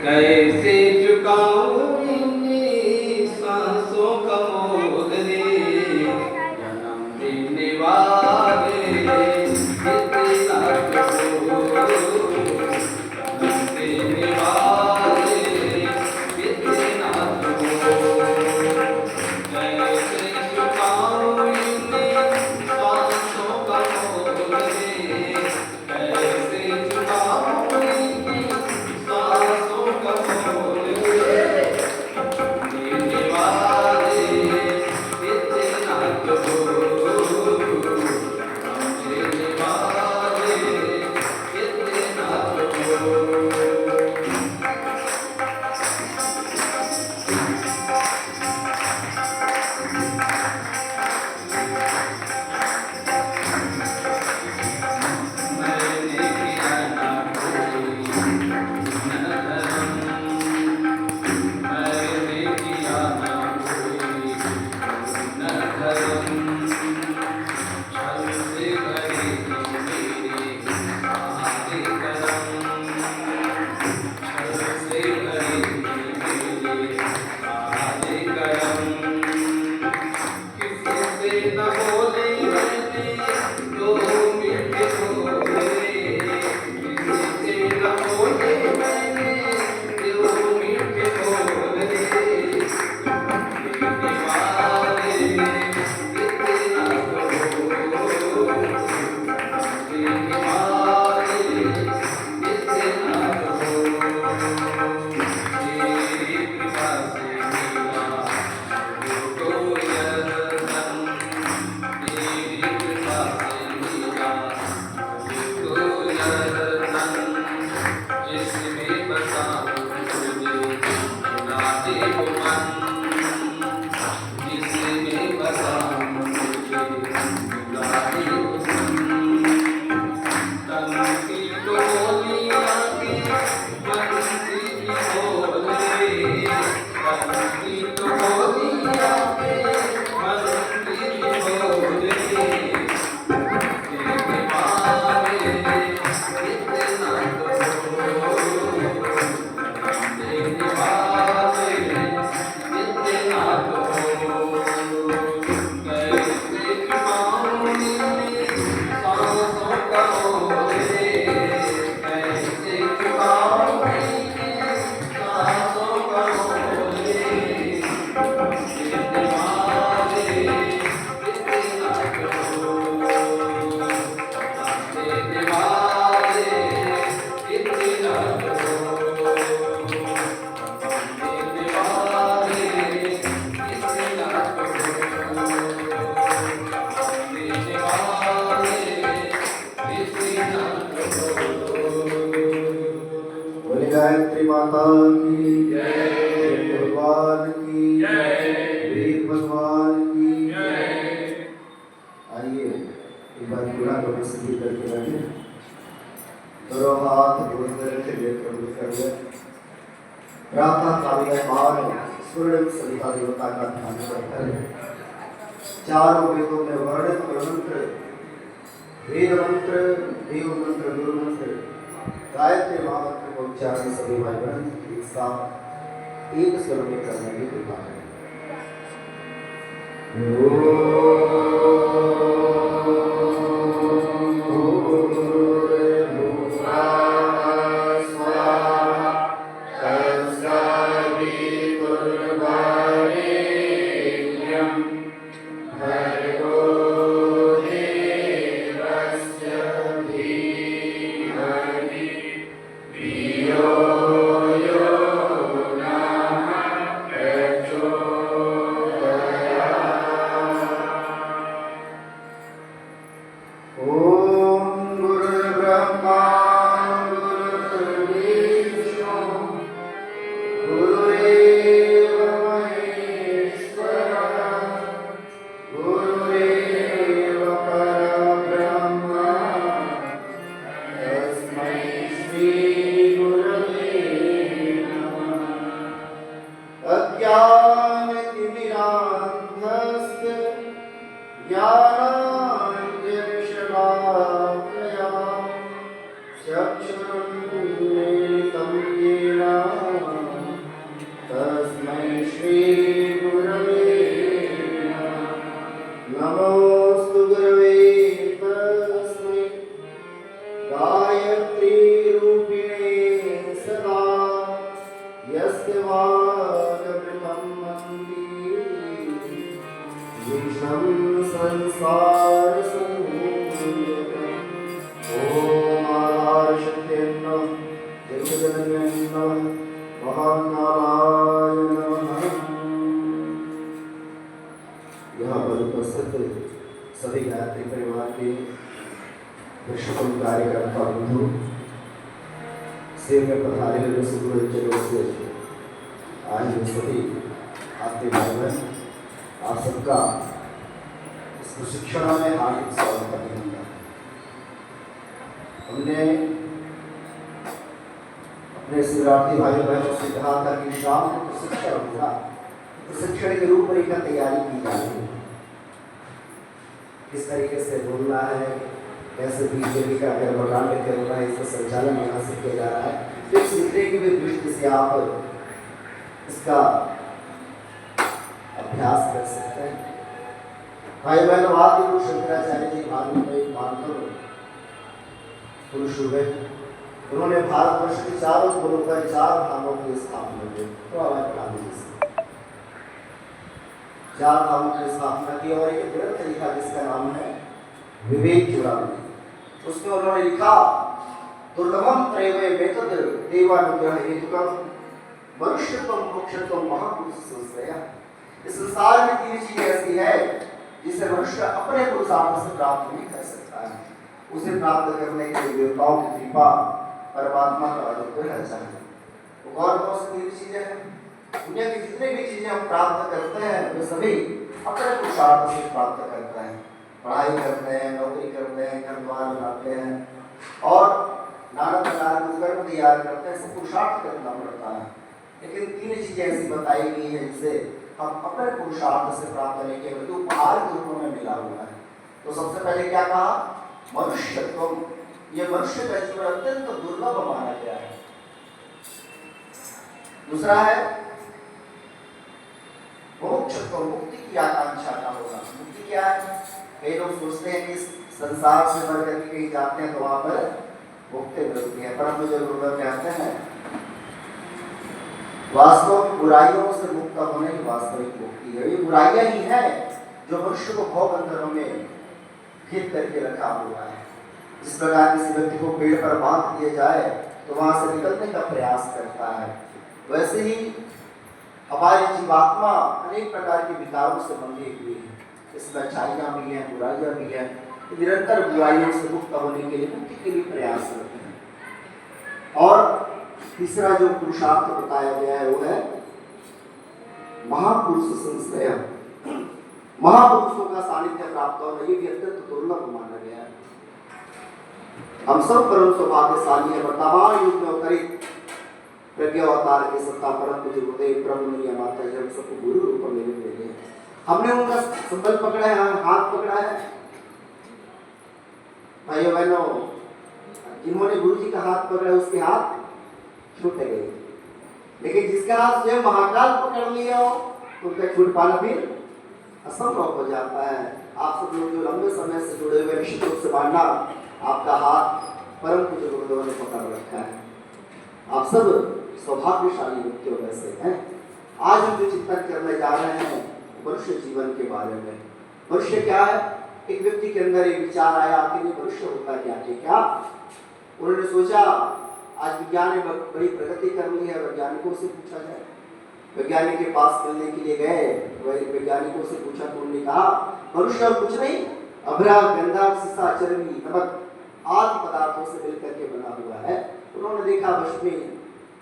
कैसे चुकाऊं इन्हीं सांसों का मोल रे, जन्म देने वाले इतना तो जन्म देने वाले इतना तो, कैसे चुकाऊं इन्हीं सांसों का मोल रे, कैसे चुकाऊं इन्हीं सांसों का मोल रे, देने वाले इतना तो, देने वाले इतना तो। मैंने किया ना कोई न धर्म, मैंने किया ना कोई न धर्म, छल से भरे मेरे सारे करम, छल से भरे मेरे सारे करम, किसी से न बोले मैंने दो मीठे बोले, किसी से न बोले मैंने दो मीठे बोले, देने वाले इतना तो, देने वाले इतना तो, तेरी कृपा से मिला मुझको यह धन, तेरी कृपा से मिला मुझको यह धन, जिसमें बसा तुझे भुला दे वो मन, जिसमें बसा तुझे भुला दे वो मन, तन की डोलियां की बंसी की बोल रे, तन की डोलियां की बंसी की बोल रे, देने वाले इतना तो, देने वाले इतना तो, कैसे चुकाऊं इन्हीं सांसों का मोल रे, कैसे चुकाऊं इन्हीं सांसों का मोल रे, देने वाले इतना तो, देने वाले इतना तो, देने वाले इतना तो, देने वाले इतना तो। बोले गायत्री माता की जय, भगवान की जय, वीर भगवान की जय। आइए एक बार पूरा लोग सभी करके बैठे, दोनों हाथ जोड़कर रखे, लेकर कर ले। प्रातः काल में मान सूर्य सविता देवता का ध्यान करकर चारों वेदों में वर्णित मंत्र, वेद मंत्र, देव मंत्र, गुरु मंत्र, गायत्री महामंत्र को उच्चारण सभी भाई बहन एक साथ एक स्वर में करने की कृपा है। विश्वजनन्यै नमः महाकालाय नमः। यहाँ पर उपस्थित सभी गायत्री परिवार के विश्वकर्म कार्यकर्ता बंधु, सेव में पधारे हुए सुगुरु जगह से आए हुए सभी आपके भाई बहन, आप सबका इस प्रशिक्षण में हार्दिक स्वागत अभिनंदन। हमने अपने शिवरात्रि भाई बहनों से कहा था कि शाम को प्रशिक्षण होगा, प्रशिक्षण की रूपरेखा तैयारी की जा रही है, किस तरीके से बोलना है, कैसे बीजेपी का गर्भकांड करना है, इसका संचालन यहाँ से किया जा रहा है। फिर सीखने की भी दृष्टि से आप इसका अभ्यास कर सकते हैं। भाई बहनों, आदि गुरु शंकराचार्य जी भागवत पुरुष हुए, उन्होंने भारतवर्ष के चारों कोनों पर 4 धामों की स्थापना की। तो हमारे 4 धामों की स्थापना की और एक ग्रंथ लिखा जिसका नाम है विवेक चूड़ामणि। उसमें उन्होंने लिखा, दुर्लभम त्रैवे वेतद देवानुग्रह हेतुकम मनुष्यत्वम मोक्षत्वम महापुरुष संश्रय। इस संसार में 3 चीजें ऐसी है जिसे मनुष्य अपने पुरुषार्थ से प्राप्त नहीं कर सकता है। उसे प्राप्त करने के लिए देवताओं की कृपा, परमात्मा का अनुग्रह चाहिए। वो कौन सी 3 चीजें हैं? दुनिया की जितनी भी चीजें हम प्राप्त करते हैं वे सभी अपने पुरुषार्थ से प्राप्त करते हैं। पढ़ाई करते हैं, नौकरी करते हैं, घर द्वार बनाते हैं और नाना प्रकार के कर्म तैयार करते हैं, सब पुरुषार्थ करना पड़ता है। लेकिन 3 चीजें ऐसी बताई गई है जिसे हम अपने पुरुषार्थ से प्राप्त नहीं किए बल्कि उपहार के रूप में मिला हुआ है। तो सबसे पहले क्या कहा? मनुष्यत्व। ये मनुष्य का जीवन अत्यंत दुर्लभ माना गया है। दूसरा है मोक्षत्व, मुक्ति की आकांक्षा का होगा। मुक्ति क्या है? कई लोग सोचते हैं कि संसार से मर करके कहीं जाते हैं तो वहां पर मुक्ति मिलती है, परंतु जो लोग कहते हैं वास्तव में बुराइयों से मुक्त होने की वास्तविक मुक्ति है। ये बुराइयां ही है जो मनुष्य को भव बंधनों में घेर करके रखा हुआ है। इस प्रकार किसी व्यक्ति को पेड़ पर बांध दिया जाए तो वहां से निकलने का प्रयास करता है, वैसे ही हमारी जीवात्मा अनेक प्रकार के विकारों से बंधी हुई है। इसमें अच्छाइयां भी हैं, बुराइयां भी हैं। निरंतर बुराइयों से मुक्त होने के लिए, मुक्ति के लिए प्रयास करते हैं। और तीसरा जो पुरुषार्थ बताया गया है वो है महापुरुष संश्रय। महापुरुषों का सानिध्य प्राप्त होना ये भी अत्यंत दुर्लभ माना गया है। हम सब परम सौभाग्यशाली है। वर्तमान युग में अवतरित प्रज्ञा अवतार के सत्ता परम पूज्य गुरुदेव ब्रह्म माता जी हम सबको गुरु रूप में मिले। हमने उनका संबल पकड़ा है, हाथ पकड़ा है। भाइयों बहनों, जिन्होंने गुरु जी का हाथ पकड़ा उसके हाथ छूट गए, लेकिन जिसका हाथ स्वयं महाकाल पकड़ लिया हो उनका छूट पाना भी असंभव हो जाता है। आप सब लोग जो लंबे समय से जुड़े हुए, निश्चित रूप से मानना आपका हाथ परम पूज्य गुरुदेव ने पकड़ रखा है। आप सब सौभाग्यशाली व्यक्तियों में से हैं। आज हम जो चिंतन करने जा रहे हैं मनुष्य जीवन के बारे में। मनुष्य क्या है? एक व्यक्ति के अंदर एक विचार आया, आखिर मनुष्य होता क्या है? क्या उन्होंने सोचा, आज विज्ञान ने बड़ी प्रगति कर ली है, वैज्ञानिकों से पूछा जाए। वैज्ञानिक के पास मिलने के लिए गए, वैज्ञानिकों से पूछा तो उन्होंने कहा मनुष्य और कुछ नहीं, अभ्रा, गंधा, शीशा, चर्बी, नमक आदि पदार्थों से मिलकर के बना हुआ है। उन्होंने देखा वश में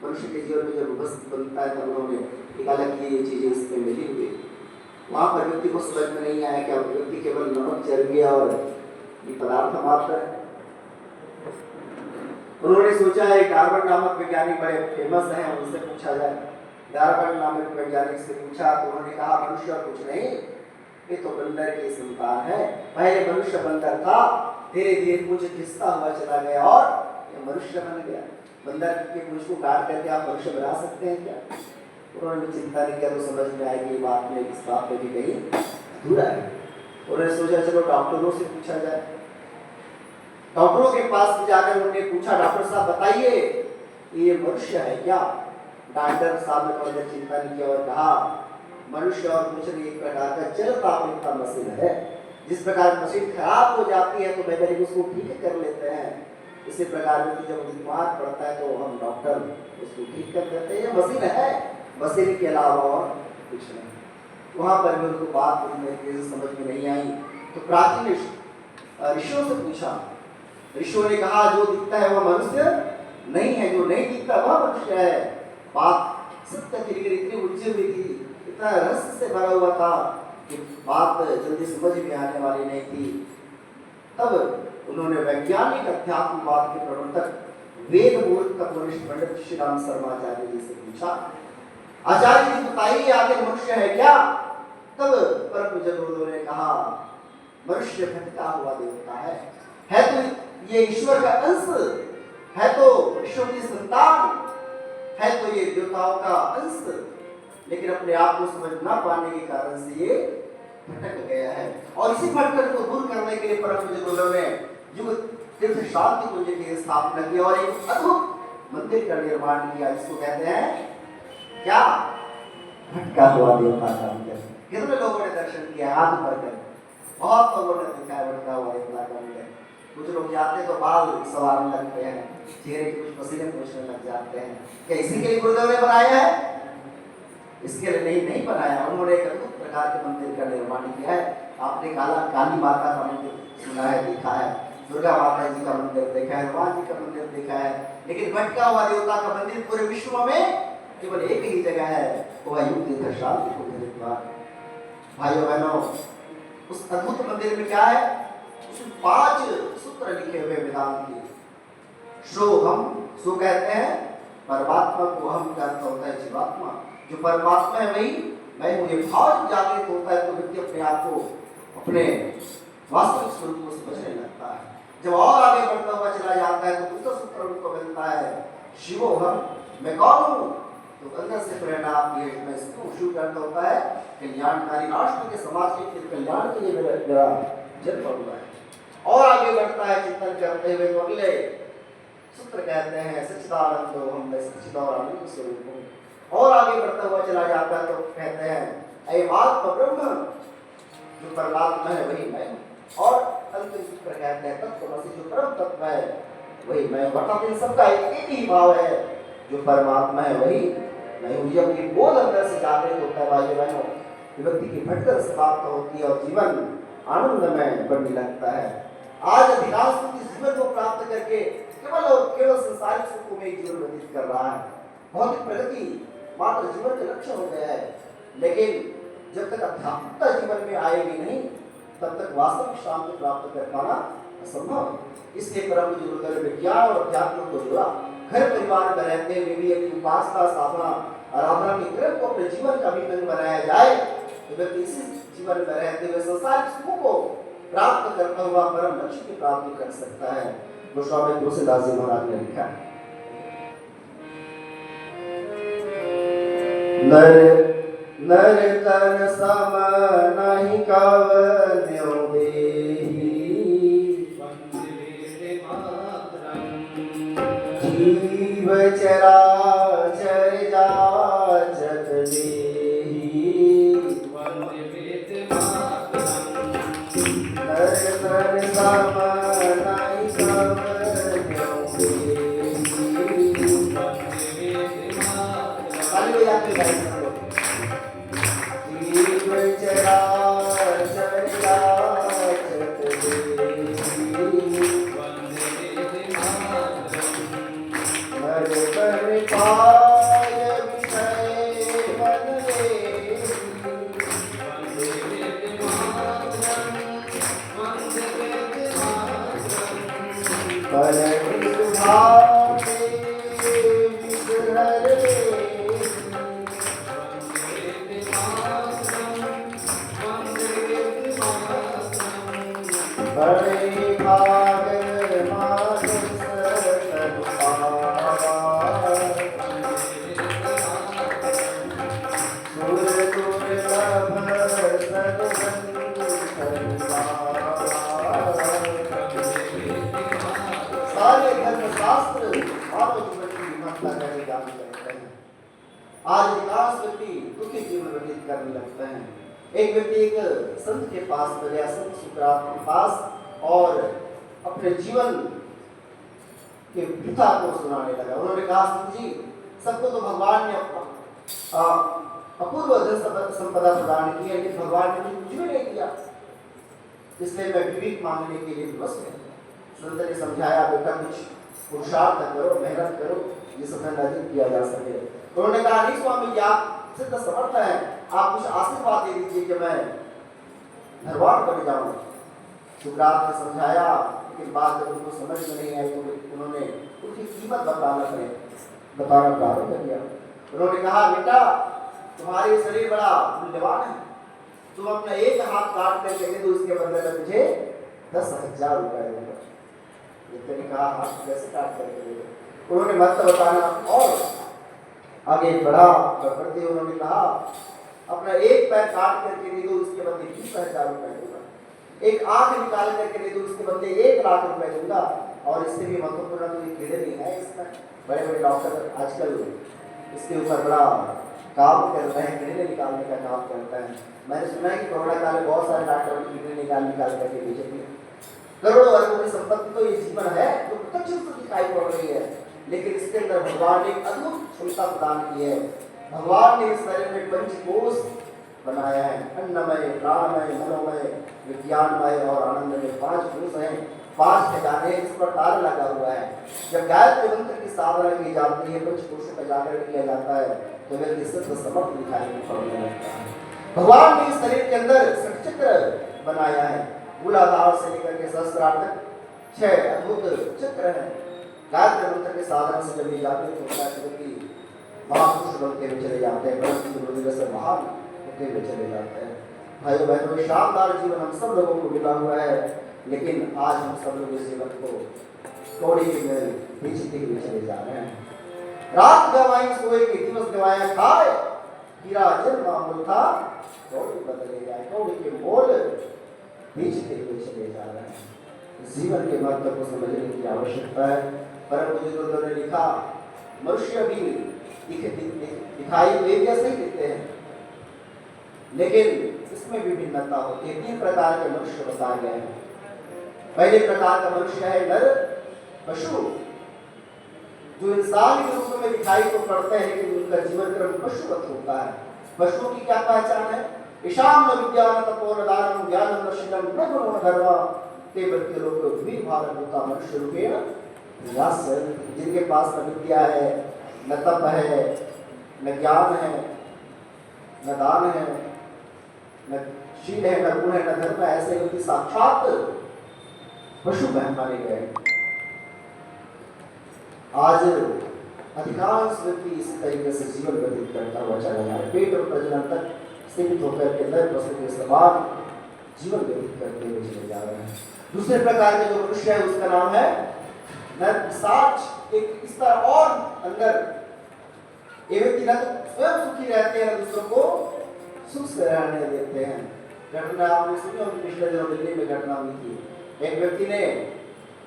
मनुष्य के जीवन में जब वस्तु बनता है तब उन्होंने निकाला कि ये चीजें इसमें मिली हुई। वहां पर व्यक्ति को समझ में नहीं आया कि व्यक्ति केवल नमक, चर्बी और ये पदार्थ मात्र है। उन्होंने सोचा है डार्विन नामक वैज्ञानिक बड़े फेमस हैं, उनसे पूछा जाए। डार्विन नामक वैज्ञानिक से पूछा तो उन्होंने कहा मनुष्य कुछ नहीं, ये तो बंदर की संतान है। पहले मनुष्य बंदर था, धीरे धीरे कुछ घिसता हुआ चला गया और ये मनुष्य बन गया। बंदर के पूंछ को काट करके आप मनुष्य बना सकते हैं क्या? उन्होंने चिंता नहीं किया तो समझ में आएगी बात में इस बात में भी कहीं अधूरा है। उन्होंने सोचा चलो डॉक्टरों से पूछा जाए। डॉक्टरों के पास जाकर उन्होंने पूछा, डॉक्टर साहब बताइए ये मनुष्य है क्या? डॉक्टर साहब ने पहले चिंता नहीं किया और कहा मनुष्य और कुछ नहीं, एक प्रकार का चलता फिरता मशीन है। जिस प्रकार मशीन खराब हो जाती है तो वैज्ञानिक उसको ठीक कर लेते हैं, इसी प्रकार व्यक्ति जब बीमार पड़ता है तो हम डॉक्टर उसको ठीक कर देते हैं। ये मशीन है, मशीन के अलावा और कुछ नहीं। वहां पर भी उनको बात समझ में नहीं आई तो प्राचीन ऋषियों से पूछा। ऋषियों ने कहा जो दिखता है वह मनुष्य नहीं है, जो नहीं दिखता वह मनुष्य है। बात सत्य की लेकिन इतनी उलझी हुई थी, इतना रहस्य से भरा हुआ था कि बात जल्दी समझ में आने वाली नहीं थी। तब उन्होंने वैज्ञानिक अध्यात्मवाद के प्रवर्तक वेद मूर्ख तत्वनिष्ठ पंडित श्री राम शर्माचार्य जी से पूछा, आचार्य जी बताइए आखिर मनुष्य है क्या? तब परम पूज्य गुरुदेव ने कहा मनुष्य भटका हुआ देवता है तो ये ईश्वर का अंश है, तो ईश्वर की संतान है, तो ये देवताओं का अंश, लेकिन अपने आप को समझ ना पाने के कारण से ये भटक गया है। और इसी भटकन को दूर करने के लिए परम पूज्य गुरुदेव ने युग तीर्थ शांति कुंज की स्थापना की और एक अद्भुत मंदिर का निर्माण किया, जिसको कहते हैं क्या? भटका हुआ देवता का मंदिर। कितने लोगों ने दर्शन किया? हाथ भरकर बहुत लोगों ने देखा है भटका हुआ देवता का मंदिर। कुछ लोग जाते तो बाल सवारने लगते हैं, चेहरे के कुछ पसीने पूछने लग जाते हैं। क्या इसी के लिए गुरुदेव ने बनाया है? इसके लिए नहीं बनाया। उन्होंने एक अद्भुत प्रकार के मंदिर का निर्माण किया है। आपने काली माता का मंदिर सुना है, देखा है, दुर्गा माता जी का मंदिर देखा है, हनुमान जी का मंदिर देखा है, लेकिन भटका हुआ देवता का मंदिर पूरे विश्व में केवल एक ही जगह है, वो है युग तीर्थ शांति कुंज द्वार। भाइयों बहनों, उस अद्भुत मंदिर में क्या है? उसमें 5 सूत्र लिखे हुए वेदांत के। सो कहते हैं परमात्मा को, हम कहता होता है जीवात्मा। जो परमात्मा है वही मैं हूँ। ये भाव जागृत होता है तो व्यक्ति अपने आप को, अपने वास्तविक स्वरूप को समझने लगता है। जब और आगे बढ़ता हुआ चला जाता है तो दूसरा सूत्र उनको मिलता है, शिवो हम, मैं कौन हूँ? तो अंदर से प्रेरणा आती है, मैं इसको शुरू करता होता है कल्याणकारी राष्ट्र के, समाज के कल्याण के लिए मेरा जन्म हुआ है। और आगे बढ़ता है चिंतन करते हुए तो अगले सूत्र कहते हैं सच्चिदानंद हम, मैं सच्चिदानंद स्वरूप हूँ। और आगे बढ़ता हुआ चला जाता है तो कहते हैं अयमात्म ब्रह्म, जो परमात्मा है वही मैं। और अंतिम सूत्र कहते हैं तत्वमसि, जो परम तत्व है वही मैं। अर्थात इन सबका एक ही भाव है, जो परमात्मा है वही मैं हूँ। जब ये बोध अंदर से जागृत होता है भाइयों बहनों, व्यक्ति की भटकन समाप्त होती है और जीवन आनंदमय बनने लगता है। आज अधिकांश व्यक्ति जीवन को प्राप्त करके केवल संसारिक सुखों में जीवन व्यतीत कर रहा है। भौतिक प्रगति मात्र जीवन का लक्ष्य हो गया है, लेकिन जब तक अध्यात्मता जीवन में आएगी नहीं तब तक वास्तविक शांति प्राप्त कर पाना असंभव है। इसलिए परम गुरुदेव ने विज्ञान और अध्यात्म को जोड़ा। घर परिवार में रहते हुए भी अपनी उपासना, साधना, आराधना के क्रम को अपने जीवन का अभिन्न बनाया जाए तो व्यक्ति इसी जीवन में रहते हुए संसारिक सुखों को प्राप्त करता हुआ परम लक्ष्य की प्राप्ति कर सकता है। गोस्वामी तुलसीदास जी महाराज ने लिखा, नर तन सम नहीं कवन्यो देहि, जीव चराचर जाचक देहि। नर तन सम नहीं कवन्यो देहि। आज अधिकांश व्यक्ति दुखी जीवन व्यतीत करने लगते हैं। एक व्यक्ति एक संत के पास गया, संत सुकरात के पास, और अपने जीवन के पिता को सुनाने लगा। उन्होंने कहा, सिंह जी, सबको तो भगवान ने अपूर्व धन संपदा प्रदान की है, लेकिन भगवान ने मुझे नहीं दिया, इसलिए मैं विवेक मांगने के लिए विवश हूँ। संत ने समझाया, बेटा कुछ पुरुषार्थ करो, मेहनत करो, ये सब अधिक किया जा सके। उन्होंने कहा, नहीं स्वामी जी, आप सिद्ध समर्थ हैं, आप कुछ आशीर्वाद दे दीजिए कि मैं धनवान बन जाऊं। सुकरात ने समझाया, लेकिन बात जब उनको समझ में नहीं आई तो उन्होंने उसकी कीमत बताना प्रारंभ किया। उन्होंने कहा, बेटा तुम्हारे शरीर बड़ा मूल्यवान है, तुम अपना एक हाथ काट करके दे दो, इसके बदले में मुझे 10,000 रुपए देगा। इतने कहा, हाथ कैसे काट करके दे दो। उन्होंने मत बताना और आगे बढ़ा बढ़ते उन्होंने कहा, अपना एक पैर काट करके दे दो, इसके बदले 20,000 रुपए दूंगा। एक आंख निकाल करके दे दो, इसके बदले 1 लाख रुपए दूंगा। और इससे भी महत्वपूर्ण तो ये कीड़े नहीं है, इसमें बड़े बड़े डॉक्टर आजकल इसके ऊपर बड़ा काम कर रहे हैं, कीड़े निकालने का काम करता है। मैंने सुना है कि कोरोना काल में बहुत सारे डॉक्टरों ने कीड़े निकाल करके बेचे थे। करोड़ों अरबों की संपत्ति तो ये जीवन है जो प्रत्यक्ष रूप से दिखाई पड़ रही है, लेकिन इसके अंदर भगवान ने एक अद्भुत क्षमता प्रदान की है। भगवान ने इस शरीर में पंचकोश बनाया है, अन्नमय, प्राणमय, मनोमय, विज्ञानमय और आनंदमय। 5 कोश हैं, 5 खजाने, इस पर ताला लगा हुआ है। जब गायत्री मंत्र की साधना की जाती है, पंचकोशों का जागरण किया जाता है, तो व्यक्ति सिद्ध समर्थ दिखाई पड़ने लगता है। भगवान ने इस शरीर के अंदर षटचक्र बनाया है, मूलाधार से लेकर के सहस्त्रार तक 6 अद्भुत चक्र हैं। गायत्री मंत्र के साधना से जब ये जागृत होता है, तो महापुरुष बनते हुए चले जाते हैं, ब्रह्म से महान होते हुए चले जाते हैं। भाइयों बहनों, शानदार जीवन हम सब लोगों को मिला हुआ है, लेकिन आज हम सब लोग इस जीवन को थोड़ी में बेचते हुए चले जा रहे हैं। रात गवाई सोए के दिवस गवाया खाए, हीरा जन्म अमूल था कौड़ी बदले जाए, कौड़ी के मोल बेचते हुए चले जा रहे हैं। जीवन के महत्व को समझने की आवश्यकता है। परम बुजुर्गों ने लिखा, मनुष्य भी दिखाई एक जैसे ही दिखते हैं, लेकिन इसमें भी भिन्नता होती है। 3 प्रकार के मनुष्य बताए गए हैं। पहले प्रकार का मनुष्य है नर पशु, जो इंसान के रूप में दिखाई तो पड़ते हैं, लेकिन उनका जीवन क्रम पशुवत होता है। पशुओं की क्या पहचान है? ईशान न विज्ञान तपोन दानम ज्ञानम नशीलम न गुणो धर्मा ते व्यक्ति लोग भी भारत होता मनुष्य रूपेण निराश, जिनके पास न विद्या है, न तप है, न ज्ञान है, न दान है, न शील है, न गुण है, न धर्म है, ऐसे व्यक्ति साक्षात पशु माने गए। आज अधिकांश व्यक्ति इसी तरीके से जीवन व्यतीत करता हुआ चला जा रहा है। पेट और प्रजनन तक सीमित होकर के नर पशु के समान जीवन व्यतीत करते हुए चले जा रहे हैं। दूसरे प्रकार के जो मनुष्य है, उसका नाम है नर पिशाच। एक स्तर और अंदर ये व्यक्ति न तो स्वयं सुखी रहते हैं, न दूसरों को सुख से रहने देते हैं। घटना आपने सुनी होगी, पिछले दिनों दिल्ली में घटना हुई थी। एक व्यक्ति ने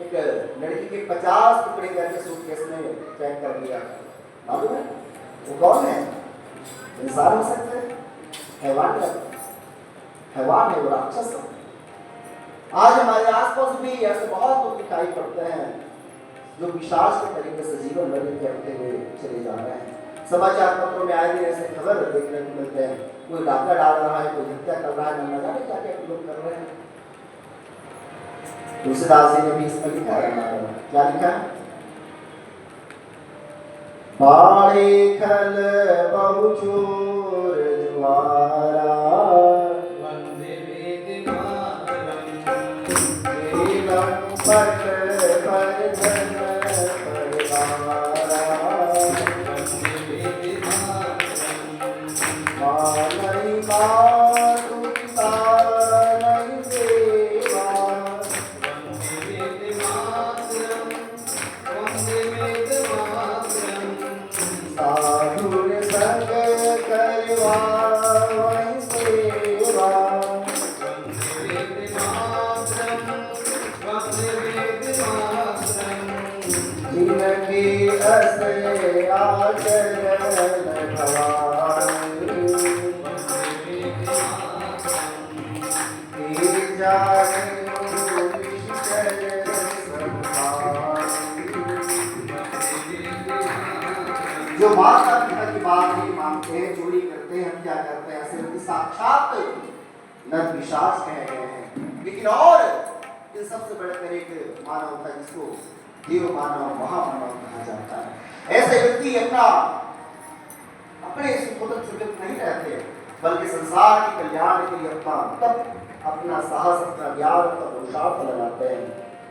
एक लड़की के 50 टुकड़े करके सूटकेस में पैक कर दिया। मालूम है वो कौन है? इंसान हो सकते हैं, हैवान है, वो राक्षस है। आज हमारे आसपास भी ऐसे बहुत लोग दिखाई पड़ते हैं जो विश्वास के तरीके से जीवन व्यतीत करते हुए चले जा रहे हैं। समाचार पत्रों में आए दिन ऐसे खबर देखने को मिलते हैं, कोई डाका डाल रहा है, कोई हत्या कर रहा है, न जाने क्या क्या लोग कर रहे हैं। तुलसीदास जी ने भी इसमें लिखा है, क्या लिखा है? बाड़े खल बहुचोर ज्वारा, वंदे वेद मातरम, एवं पट बर्धन परिवारा, वंदे वेद मातरम, मानई मातु पिता नहीं देवा, वंदे वेद मातरम, वंदे वेद मातरम, साधुर संग करवा वहीं सेवा, वंदे वेद मातरम, वंदे वेद मातरम, जिनकी अस आचरण भवानी, वंदे वेद मातरम, हे जाने विषय संभाली, जो माता पिता की बात नहीं मानते हैं, चोरी करते हैं, हत्या करते हैं, ऐसे साक्षात नर पिशाच कहे गए हैं। लेकिन और इन सबसे बढ़कर एक मानव था जिसको देव मानव महामानव कहा जाता है। ऐसे व्यक्ति अपने सुपुत्र से नहीं रहते, बल्कि संसार के कल्याण के लिए अपना साहस, अपना ज्ञान, अपना पुरुषार्थ लगाते हैं।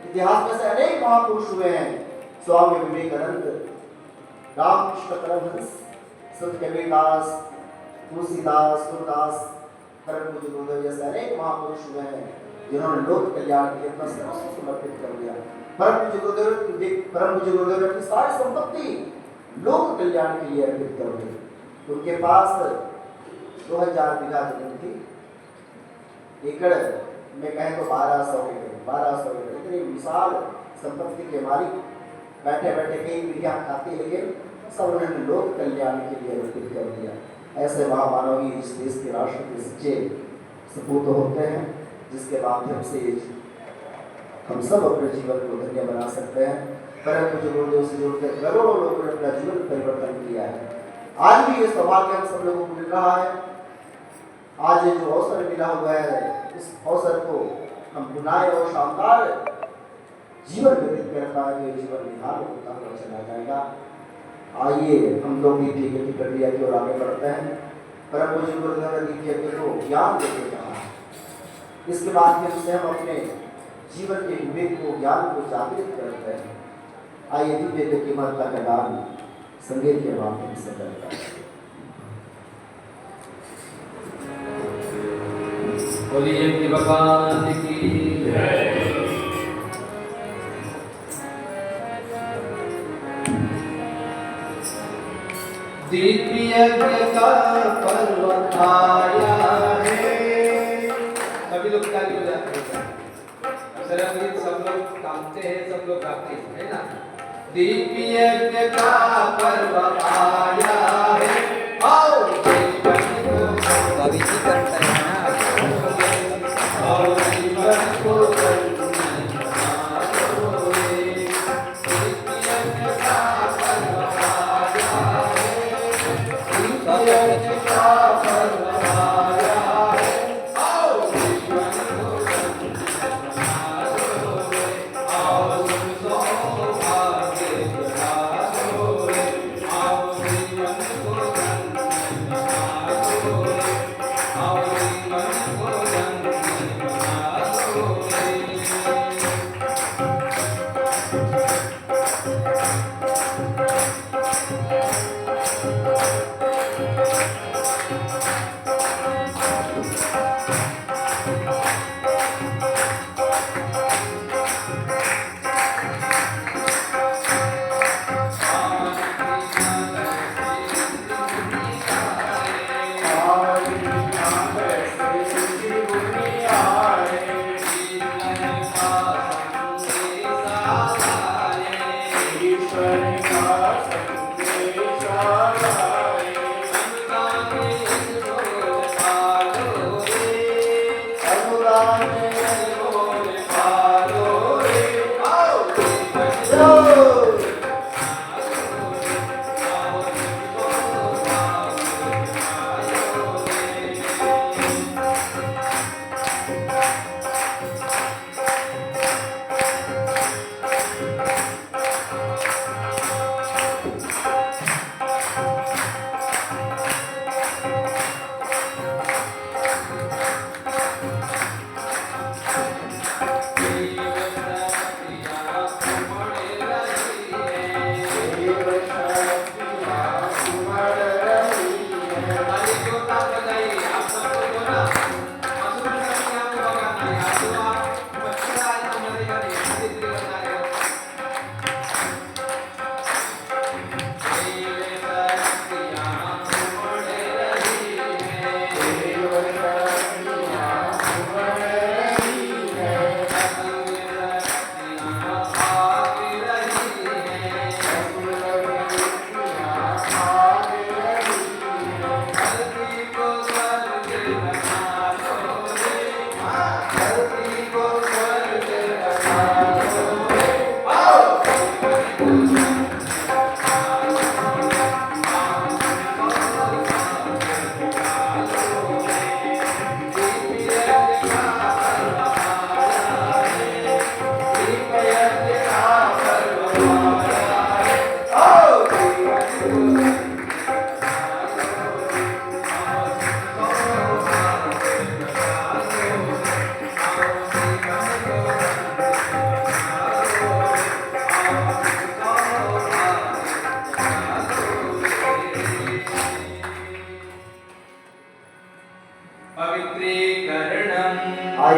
इतिहास में से अनेक महापुरुष हुए हैं, स्वामी विवेकानंद, रामकृष्ण परमहंस, संत कबीरदास, तुलसीदास, सूरदास, परम पूज्य गुरुदेव जैसे अनेक महापुरुष हुए हैं जिन्होंने लोक कल्याण के लिए अपना सर्वस्व समर्पित कर दिया। परम पूज्य गुरुदेव ने अपनी सारी संपत्ति लोक कल्याण के लिए अर्पित कर दी। उनके पास 2000 बीघा जमीन थी, एकड़ में कहें तो 1200 एकड़, इतनी विशाल संपत्ति के मालिक बैठे बैठे कई पीढ़ियां खाती, लेकिन सब उन्होंने लोक कल्याण के लिए अर्पित कर दिया। ऐसे महामानव ही इस देश के राष्ट्र के सच्चे सपूत होते हैं, जिसके माध्यम से हम सब अपने जीवन को धन्य बना सकते हैं। परम पूज्य गुरुदेव से जुड़कर करोड़ों लोगों ने अपना जीवन परिवर्तन किया है। आज भी ये सौभाग्य हम सब लोगों को मिल रहा है। आज ये जो अवसर मिला हुआ है, इस अवसर को हम बुनाए और शानदार जीवन व्यतीत कर पाएंगे, जीवन निहाल होता हुआ चला जाएगा। आइए हम लोग नीति की प्रक्रिया की ओर आगे बढ़ते हैं। परम पूज्य गुरुदेव ने नीति को ज्ञान देते कहा, इसके माध्यम से हम अपने जीवन के विवेक को, ज्ञान को जागृत करते हैं। आइए दिव्य की महत्ता का दान संगीत के माध्यम से करता है। बोलिए कि भगवान की जय। दीप यज्ञ का पर्व आया है। सभी लोग ताली बजाते हैं, सरंगीत सब लोग गाते हैं, सब लोग गाते हैं, है ना। दीप यज्ञ का पर्व आया है, आओ भविष्य करता है ना, आओ जीवन को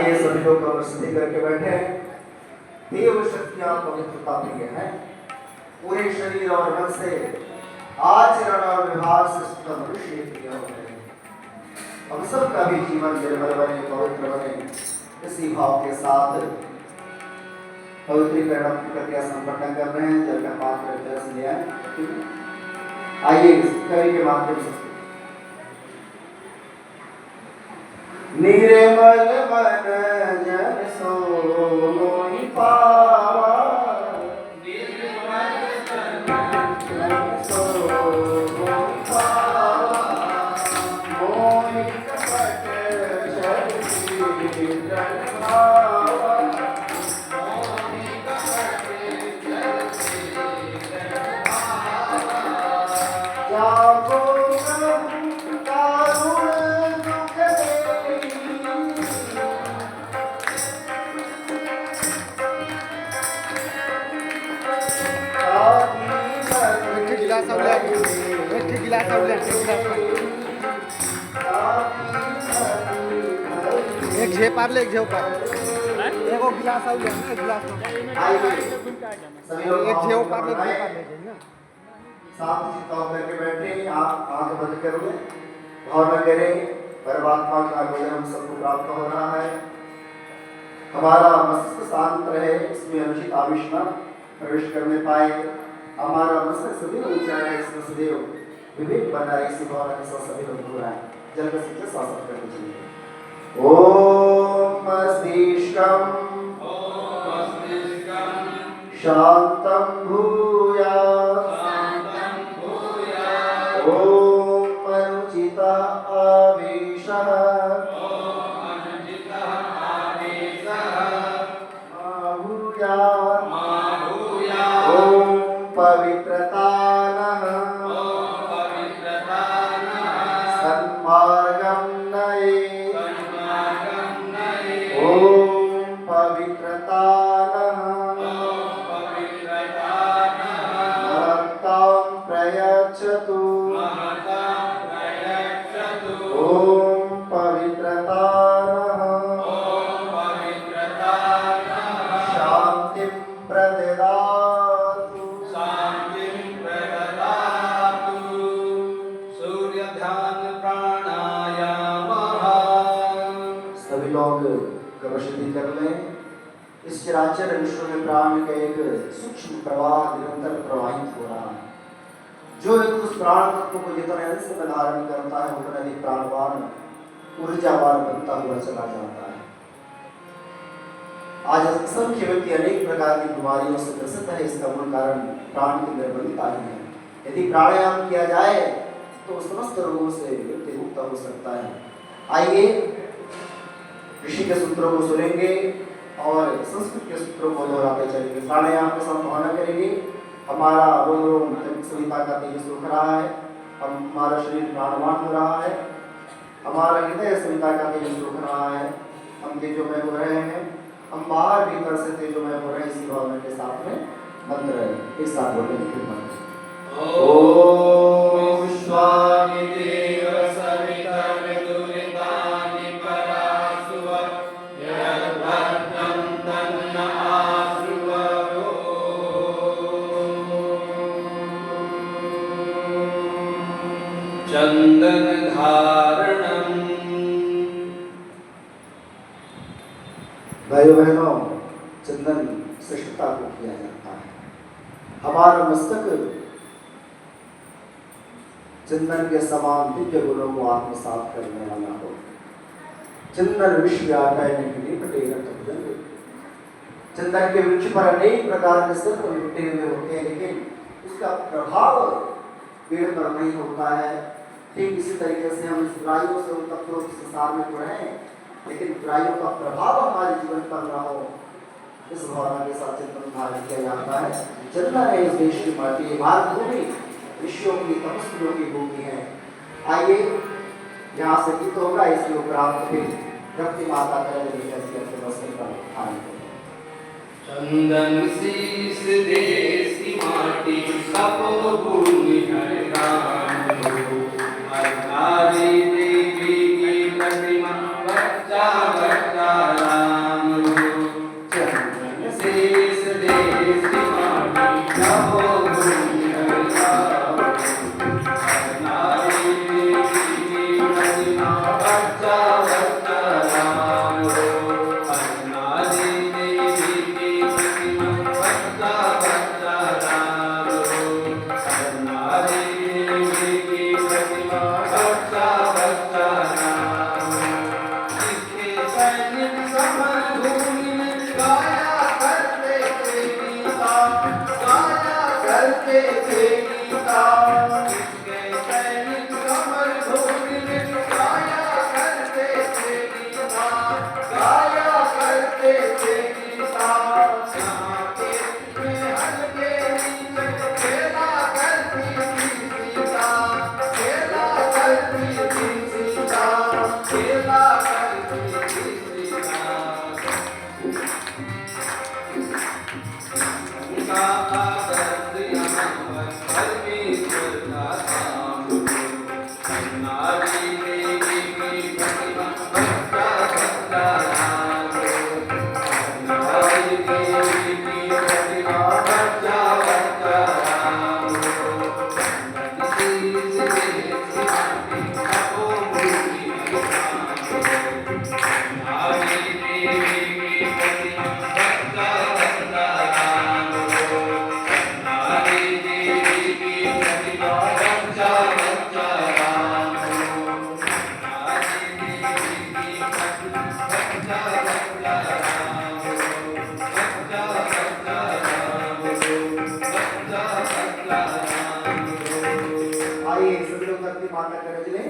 आइए सभी लोग कमर सीधे करके बैठे हैं। देव शक्तियां पवित्रता प्रिय है, पूरे शरीर और मन से आचरण और व्यवहार से शुद्ध मनुष्य प्रिय हो रहे हैं। हम सबका भी जीवन निर्मल बने, पवित्र बने, इसी भाव के साथ पवित्रीकरण की प्रक्रिया संपन्न कर रहे हैं। जल का पात्र दर्श लिया आइए कवि के माध्यम से निर्मल मन जन सो मोहि पावा, निर्मल मन जन सो मोहि पावा, मोहि कपट शक्ति भावा, मोहि कपट शक्ति भावा, जाको एक झे पार ले, एक झे ऊपर, एक वो गिलास आउ ले ना, गिलास में एक झे ऊपर ले, झे पार ले ना। साथ चित्त करके बैठे, आप आंख बंद कर ले, भावना करें परमात्मा का आगमन हम सबको प्राप्त हो रहा है। हमारा मस्तिष्क शांत रहे, इसमें अनुचित आवेश न प्रवेश करने पाए, हमारा मस्तिष्क सदैव ऊंचा रहे, इसमें सदैव विवेक बना रहे, इसी भावना के साथ सभी लोग हो रहा है। जल का सिद्ध शासन करते चलिए। ओम मस्तिष्कम शांतम भूयात्, ओम अनुचित आवेशः भूयात्, ओम पवित्रतानः सन्मार्गं नये, ओम पवित्रतानः महतां प्रयच्छतु, ओम पवित्रतानः शान्तिं प्रददातु, सूर्य ध्यान प्राणायामः। सभी लोग कवशुद्धि कर लें। इस चराचर विश्व में प्राण का एक सूक्ष्म प्रवाह निरंतर प्रवाहित हो रहा है। जो एक उस प्राण तत्व को जितना अंश में धारण करता है, उतना अधिक प्राणवान ऊर्जावान बनता हुआ चला जाता है। आज असंख्य व्यक्ति अनेक प्रकार की बीमारियों से ग्रसित है, इसका मूल कारण प्राण की निर्बलता ही है। यदि प्राणायाम किया जाए तो समस्त रोगों से व्यक्ति मुक्त हो सकता है। आइए ऋषि के सूत्रों को सुनेंगे और संस्कृत के सूत्रों को दोहराते चलेंगे। प्राणायाम के साथ भावना करेंगे, हमारा रोम रोम सविता का तेज रुक रहा है, हमारा शरीर प्राणवान हो रहा है, हमारा हृदय सविता का तेज रुक रहा है, हम तेजोमय हो रहे हैं, हम बाहर भीतर से तेजोमय हो रहे हैं। इसी भावना के साथ में मंत्र एक साथ बोलेंगे फिर मंत्र। ओम स्वामी देव सविता विदुरितानि परासुव यद्भद्रं तन्न आशुवो। चंदन धारणम। भाइयों बहनों, चंदन श्रेष्ठता को किया जाता है। हमारा मस्तक चंदन के समान दिव्य गुणों को आत्मसात करने वाला हो। चंदन विष व्यापैन निपटे रक्त। चंदन के वृक्ष पर अनेक प्रकार के सर्प लिपटे हुए होते हैं, लेकिन उसका प्रभाव पेड़ पर नहीं होता है। ठीक इसी तरीके से हम इस बुराइयों से उन तत्वों के संसार में तो रहें, लेकिन बुराइयों का प्रभाव हमारे जीवन पर न हो, इस भावना के साथ चिंतन धारण किया जाता है। चंदन है इस देश की माटी, मातृभूमि विश्व की तपस्वियों की भूमि है। आइए यहाँ से गीत होगा, इसके उपरांत फिर धरती माता करेंगे कैसे अपने वस्त्र का ध्यान करें। चंदन शीस देश की माटी तपोभूमि हरनारी देवी की प्रतिमा बच्चा बच्चा आइए सभी लोग अपनी माता कर चले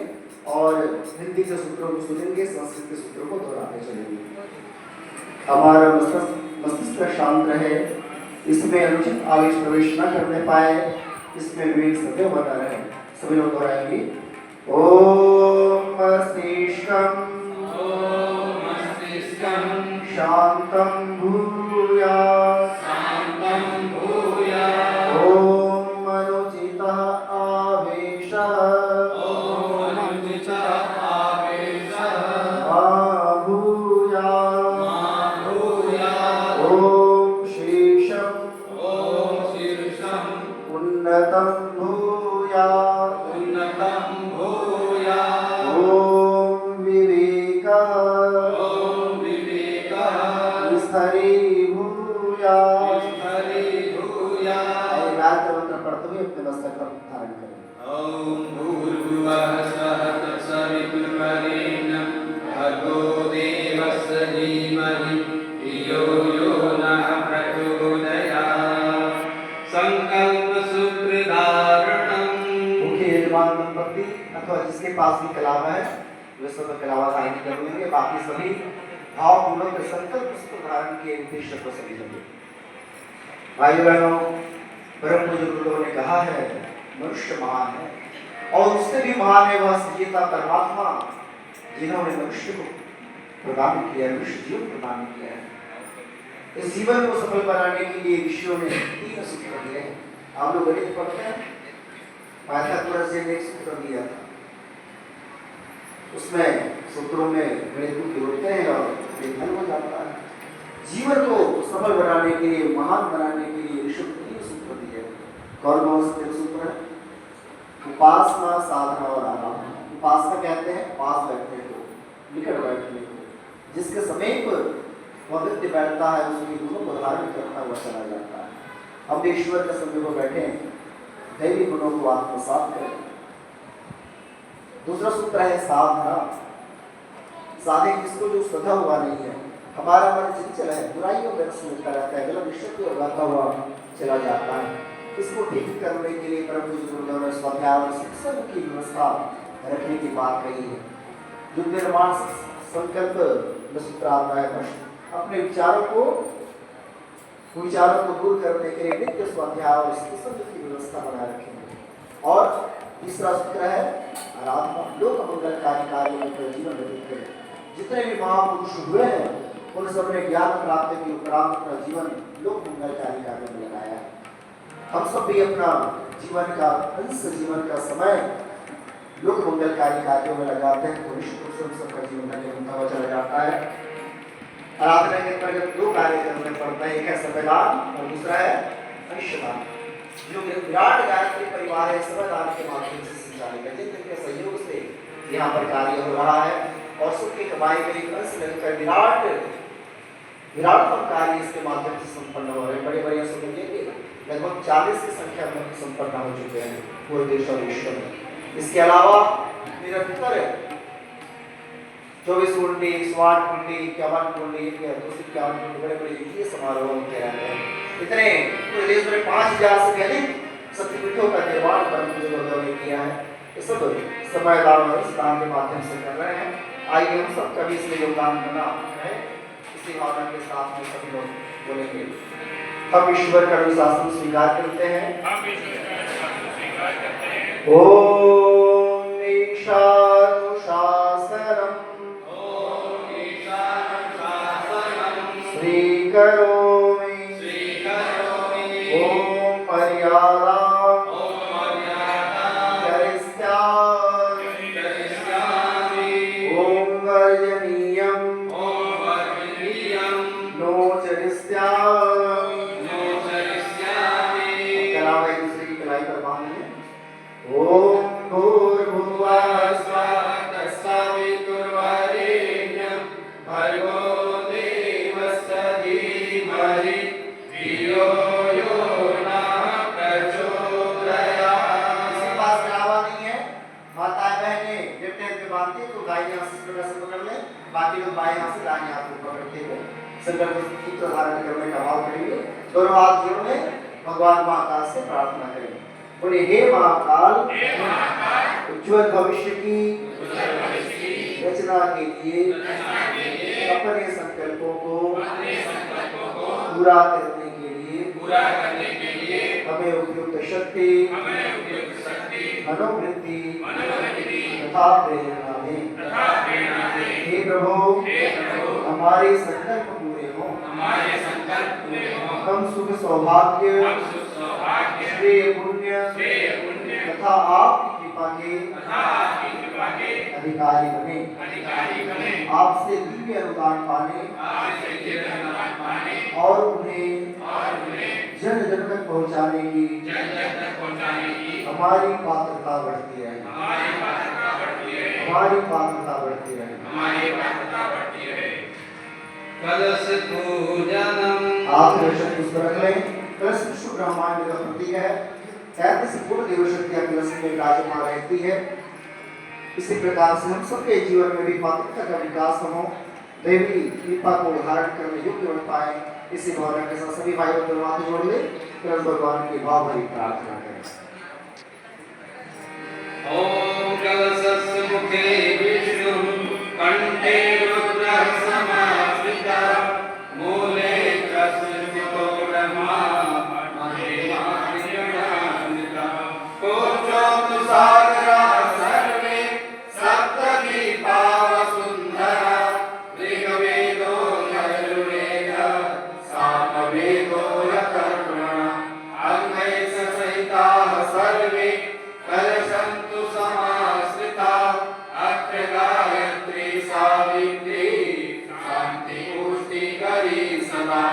और हिंदी के सूत्रों को सुनेंगे, संस्कृत के सूत्रों को दोहराते चलेंगे। हमारा मस्तिष्क शांत रहे, इसमें अनुचित आवेश प्रवेश न करने पाए, इसमें विवेक सदैव बना रहे। सभी लोग दोहराएंगे। ओम मस्तिष्कम शांतम भूयात् ओम अनुचितः आवेशः मा भूयात् ओम शीर्षम उन्नतं भूयात् ओम विवेकः गायत्री मंत्र पढ़ते हुए अपने मस्तक पर धारण करें। ओम भूर्भुवः स्वः तत्सवितुर्वरेण्यं भर्गो देवस्य धीमहि धियो यो नः प्रचोदयात्। संकल्प सूत्र धारणं। मुख्य यजमान दंपति अथवा जिसके पास भी कलावा है वे सब कलावा धारण करेंगे। बाकी सभी भावपूर्वक संकल्प सूत्र धारण के उद्देश्य को समझेंगे। भाइयों बहनों, परम पूज्य गुरुदेव ने कहा है मनुष्य महान है और उससे भी महान है वह सृष्टिकर्ता परमात्मा जिन्होंने मनुष्य को प्रदान किया, मनुष्य जीवन प्रदान किया है। इस जीवन को सफल बनाने के लिए ऋषियों ने 3 सूत्र दिए हैं। आप लोग गणित पढ़ते हैं, पाइथागोरस ने एक सूत्र दिया था, उसमें सूत्रों में गणित को जोड़ते हैं और एक हल हो जाता है। जीवन को सफल बनाने के लिए, महान बनाने के लिए ऋषि 3 सूत्र दिए। कौन से सूत्र है? उपासना, साधना और आराधना। उपासना कहते हैं पास बैठने को, निकट बैठने को, जिसके समीप वह व्यक्ति बैठता है उसकी गुणों को धारण करता हुआ चला जाता है। हम ईश्वर के समीप बैठे दैवी गुणों को आत्मसात करें। दूसरा सूत्र है साधना। साधक जिसको जो सदा हुआ नहीं है, हमारा मन चंचल है, बुराइयों में सुनता रहता है, गलत विषय की ओर बढ़ता हुआ चला जाता है। इसको ठीक करने के लिए परम पूज्य गुरुदेव ने स्वाध्याय और शिक्षा की व्यवस्था रखने की बात कही है। युद्ध निर्माण संकल्प में सूत्र आता है, अपने विचारों को दूर करने के लिए नित्य स्वाध्याय और शिक्षा की व्यवस्था बनाए रखेंगे। और तीसरा सूत्र है आराधना। लोक मंगलकारी कार्यों में जीवन व्यतीत करें। जितने भी महापुरुष हुए हैं उन सबने ज्ञान प्राप्ति के उपरांत अपना जीवन लोक मंगलकारी कार्यों में लगाया है। हम सब भी अपना जीवन का अंश, जीवन का समय लोक मंगलकारी कार्यों में लगाते हैं तो निश्चित रूप से हम सबका जीवन का हुआ चला जाता है। आराधना के अंतर्गत 2 कार्य करने पड़ता है, एक है संविधान और दूसरा है अंशदान। जो विराट गायत्री परिवार है संविधान के माध्यम से संचालित है, जिनके सहयोग से यहाँ पर कार्य हो रहा है और सुख की कमाई में एक अंश लेकर विराटतम कार्य इसके माध्यम से संपन्न हो रहे हैं। बड़े बड़े समझिए कि लगभग 40 की संख्या में संपन्न हो चुके हैं पूरे देश और विश्व में। इसके अलावा निरंतर 24 कुंडी, 108 कुंडी, 51 कुंडी, 251 कुंडी बड़े बड़े ये समारोह होते रहते हैं। इतने पूरे देश में 5000 से अधिक शक्तिपीठों का निर्माण परम पूज्य गुरुदेव ने किया है। ये सब समयदान और स्नान के माध्यम से कर रहे हैं। आइए हम सब कभी इसमें योगदान करना है, इसी भावना के साथ में सभी लोग बोलेंगे। हम ईश्वर का अनुशासन स्वीकार करते हैं। ओम ईशानुशासनम स्वीकरोमि ओम मर्यादा भूर्भुवस्सुवः सवितुर्वरेण्यं भर्गो देवस्य धीमहि धियो यो नः प्रचोदयात्। किसी के पास कलावा नहीं है, माताएं बहनें जब टेप पे बांधती है तो दाहिने हाथ से पकड़ ले, बाकी लोग बाएं हाथ से दाहिने हाथ को पकड़ते हुए संकल्प सूत्र धारण करने का भाव करेंगे। दोनों हाथ जोड़ लें, भगवान महाकाल से प्रार्थना करेंगे। बोले हे महाकाल, उज्ज्वल भविष्य की रचना के लिए अपने संकल्पों को पूरा करने के लिए हमें उपयुक्त शक्ति, मनोवृत्ति तथा प्रेरणा दें। हे प्रभु, हमारे संकल्प पूरे हों, हम सुख सौभाग्य, श्रेय पुण्य तथा आपकी कृपा के अधिकारी बने, आपसे दिव्य अनुदान पाने और उन्हें जन जन तक पहुँचाने की हमारी पात्रता बढ़ती रहे, हमारी पात्रता बढ़ती रहे। कलश पूजनम। आप दर्शन पुस्तक रख लें। कलश विष्णु ब्रह्मांड का प्रतीक है। 33 पूर्ण देव शक्तियां कलश में विराजमान रहती है। इसी प्रकार से हम सबके जीवन में भी पात्रता का विकास हो, देवी कृपा को धारण करने योग्य बन पाए। इसी भावना के साथ सभी भाइयों को हाथ जोड़ ले, कलश भगवान की भाव भरी प्रार्थना करें। ओम कलशस्य मुखे विष्णु कंठे रुद्रः समाश्रितः मूले कस्मिन्नितो ब्रह्मा महेशानंदितः कोचोतु सागरः सर्वे सप्तद्वीपाः सुन्दरः ऋग्वेदो यजुर्वेदः सामवेदो यथर्वणः अंगैः सहिताः सर्वे कलशन्तु समाश्रिताः अत्र गायत्री सावित्री शान्ति पुष्टिकरी सदा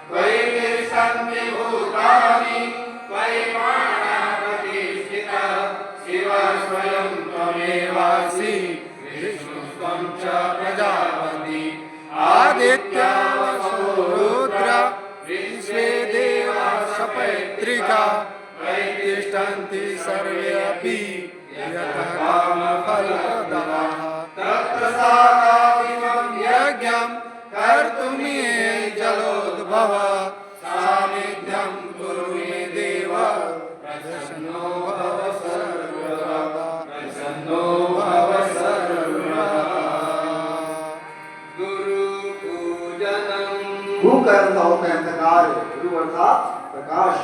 त्वयि तिष्ठन्ति भूतानि त्वयि प्राणः प्रतिष्ठितः शिवः स्वयं त्वमेवासि विष्णुस्त्वं च प्रजापति आदित्या वसो रुद्र विश्वे देवा सपैत्रिका त्वयि तिष्ठन्ति सर्वे अपि यतः कामफलप्रदाः तत्प्रसादादिमं यज्ञं कर्तुमिह जलोद्भव सान्निध्यं कुरु मे देव प्रसन्नो भव सर्वदा प्रसन्नो भव सर्वदा। गुरु पूजनम। गु का अर्थ होता है अंधकार, गुरु अर्थात प्रकाश,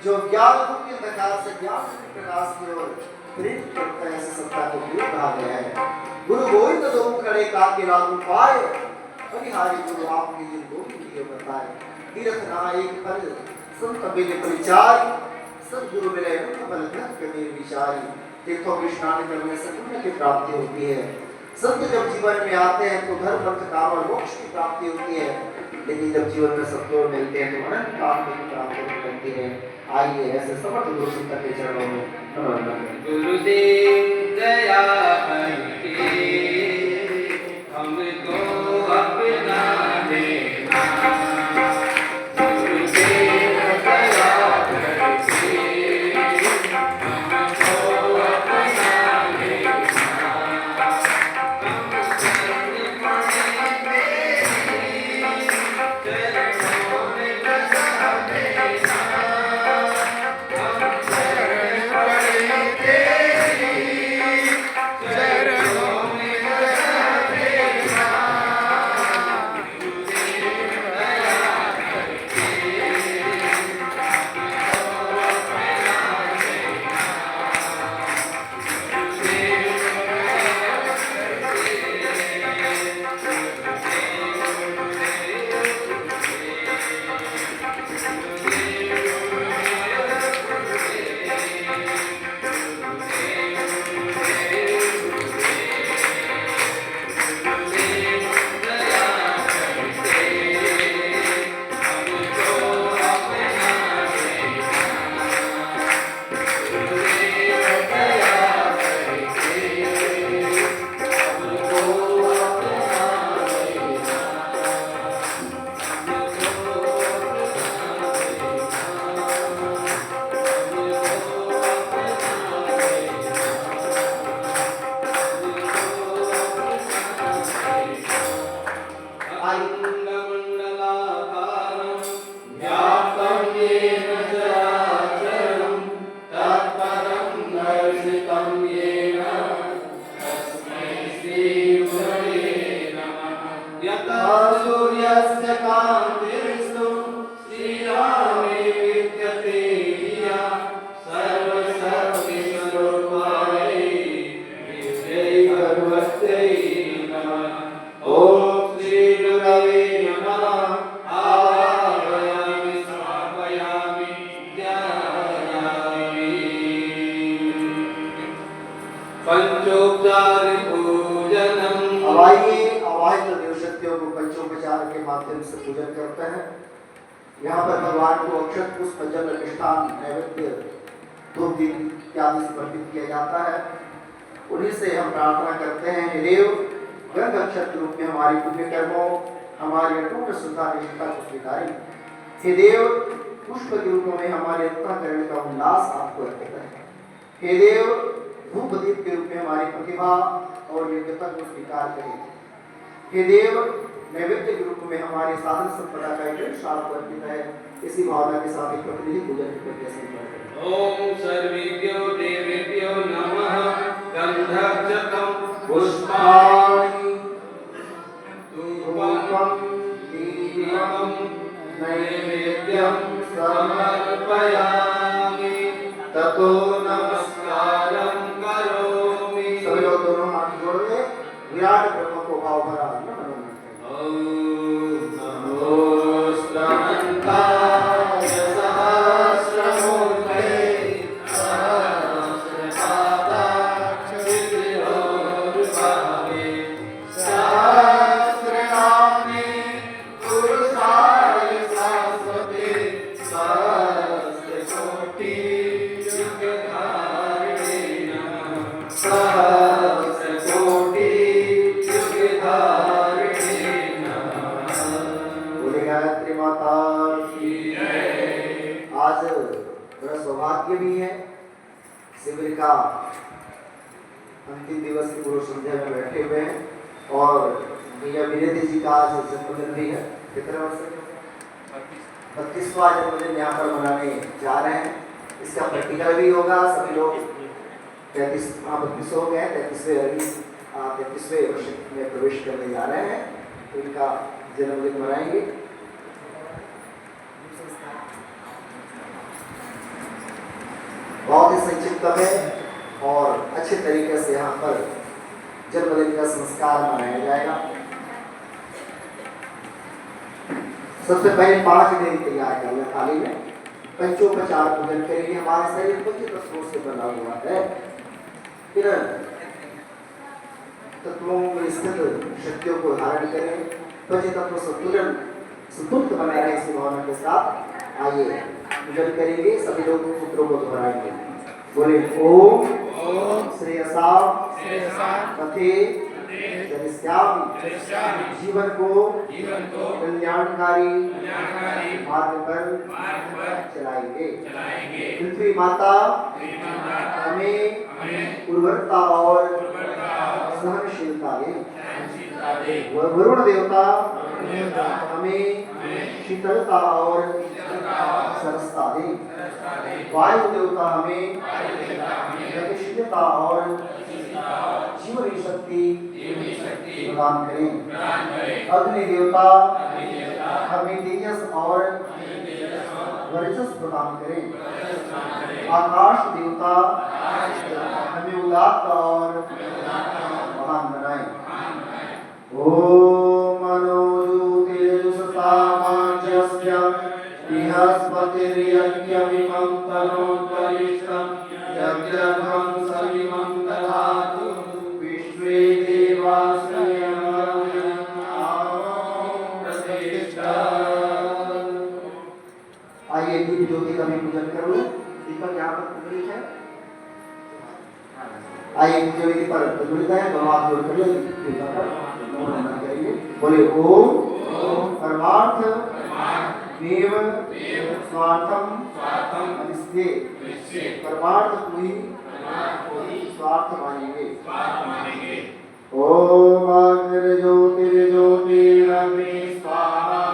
जो ज्ञान रूपी अंधकार से ज्ञान रूपी प्रकाश की ओर प्रेरित करता है। ऐसे सत्ता को गुरु कहा गया है। गुरु गोविंद दो खड़े का के लागू पाए, परिहारी गुरु आपके लिए गोविंद की बताए। तीर्थ रहा एक फल संत मिले परिचार, सद्गुरु मिले फल धन के विचारी। तीर्थों में स्नान करने से पुण्य की प्राप्ति होती है। संत जब जीवन में आते हैं तो धर्म अर्थ काम और मोक्ष की प्राप्ति होती है, लेकिन जब जीवन में सत्य मिलते हैं तो अनंत प्राप्ति की प्राप्ति करती है। आइए ऐसे समर्थ गुरु संत के चरणों में नमन करें। गुरुदेव दया करके हमको अपना देना। गुरुदेव दया करके हमको अपना देना। हम चरण चरणों में लगा देना। हम चरण पड़े तेरे पंचोपचार पूजनम। अब आइए अवाहित देव शक्तियों को पंचोपचार के माध्यम से पूजन करते हैं। यहाँ पर भगवान को अक्षत पुष्प जल निष्ठान नैवेद्य धूप दीप इत्यादि समर्पित किया जाता है। उन्हीं से हम प्रार्थना करते हैं, हे देव गंध अक्षत रूप में हमारी पुण्य कर्मों हमारी अटूट श्रद्धा निष्ठा को स्वीकारी। हे देव पुष्प के रूप में हमारे अंतःकरण का उल्लास आपको अर्पित है। हे देव धूप दीप के रूप में हमारी प्रतिभा और योग्यता को स्वीकार करें। हे देव नैवेद्य के रूप में हमारे साधन संपदा का एक आपको अर्पित है। इसी भावना के साथ एक प्रतिनिधि पूजन की प्रक्रिया संपन्न करें। ओम सर्वेभ्यो देवेभ्यो नमः। गंधक्षतम पुष्पाणि धूपम दीपम नैवेद्यम समर्पयामि ततो नमस्कारं करोमि। सभी लोग दोनों हाथ जोड़ के विराट ब्रह्म को भाव भरा ओम नमो स्नाताय सहस्रमूर्ते सौभाग्य भी है। शिविर का अंतिम दिवस की पूर्व संध्या में बैठे हुए हैं और भैया विनय जी का आज जन्मदिन भी है। कितने वर्ष 32वां जन्मदिन यहाँ पर मनाने जा रहे हैं। इसका प्रैक्टिकल भी होगा। सभी लोग 32 हो गए, 33वें वर्ष में प्रवेश करने जा रहे हैं, तो इनका जन्मदिन मनाएंगे। बहुत ही संक्षिप्त में और अच्छे तरीके से यहाँ पर जन्मदिन का संस्कार मनाया जाएगा। सबसे पहले 5 दिन तैयार कर लें। थाली में पंचोपचार पूजन करेंगे। हमारा शरीर 25 तत्वों से बना हुआ है। फिर तत्वों में स्थित शक्तियों को धारण करें। 25 तत्व संतुलित बनाए रहे इसी भावना के साथ आइए पूजन करेंगे। सभी लोग सूत्रों को दोहराएंगे। बोले ओम श्रेयसा पथे चरिष्यामि। जीवन को कल्याणकारी मार्ग पर चलाएंगे। पृथ्वी माता हमें उर्वरता और सहनशीलता दे। वरुण देवता हमें शीतलता और सरसता दे। वायु देवता हमें गतिशीलता और जीवनी शक्ति प्रदान करें। अग्नि देवता हमें तेजस और वर्चस्व प्रदान करें। आकाश देवता हमें उदारता और महान बनाए। ओम मनोजुतिर्जुषतामाज्यस्य बृहस्पतिर्यज्ञमिमं तनोत्तरिष्ठं यज्ञं सविमं दधातु विश्वे देवास्यं प्रतिष्ठा। आइए दीप ज्योति का भी पूजन कर लो। दीपक यहाँ पर प्रज्वलित है। आइए ज्योति पर प्रज्वलित है। भगवान जोड़ कर लो। बोले ओम परमार्थ देव स्वार्थम अनिष्टे। परमार्थ को ही स्वार्थ मानेंगे। ओम अग्निर्ज्योतिर्ज्योतिरग्नि स्वाहा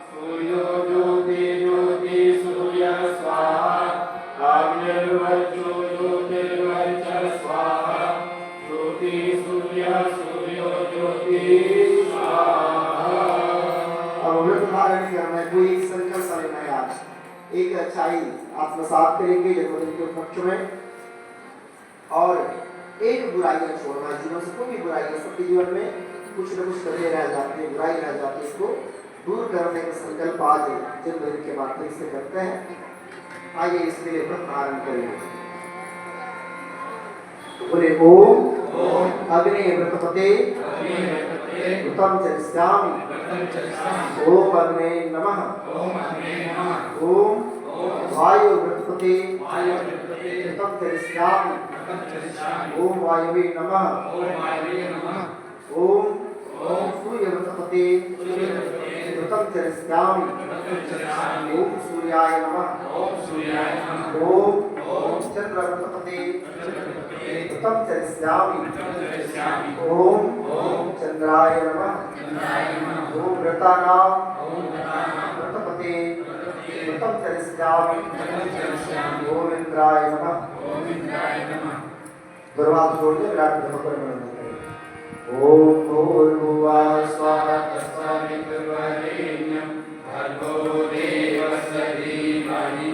सूर्यो ज्योति सूर्य स्वाहा अग्निर्वज्रो ज्योतिर्वज्र स्वाहा ज्योति सूर्यो ज्योति स्वाहा। अब अमृत धारण करना है। कोई एक संकल्प सा लेना है। आज एक अच्छाई आत्मसात करेंगे जन्मदिन के उपलक्ष्य में और एक बुराइयां छोड़ना। जीवन से कोई भी बुराइयां सबके जीवन में कुछ न कुछ कमियां रह जाती है, बुराई रह जाती है, इसको दूर करने का संकल्प आज जन्मदिन के माध्यम से करते हैं। आइए इसके लिए व्रत धारण करेंगे। बोले ओम अग्नि वृतपते उत्तम चरिष्यामि ओम अग्ने नमः ओम वायु वृतपते उत्तम चरिष्यामि ओम वायुवे नमः ओम सूर्य वृतपते उत्तम चरिष्यामि ओम सूर्याय नमः ओम चंद्र वृतपते उत्तम चरिष्यामि ओम चंद्राय नमः ओम वृतानां वृतपते उत्तम चरिष्यामि ओम इंद्राय नमः गुरुवार जोड़िए विराट ब्रह्म पर ओम भूर्भुवः स्वः तत्सवितुर्वरेण्यं भर्गो देवस्य धीमहि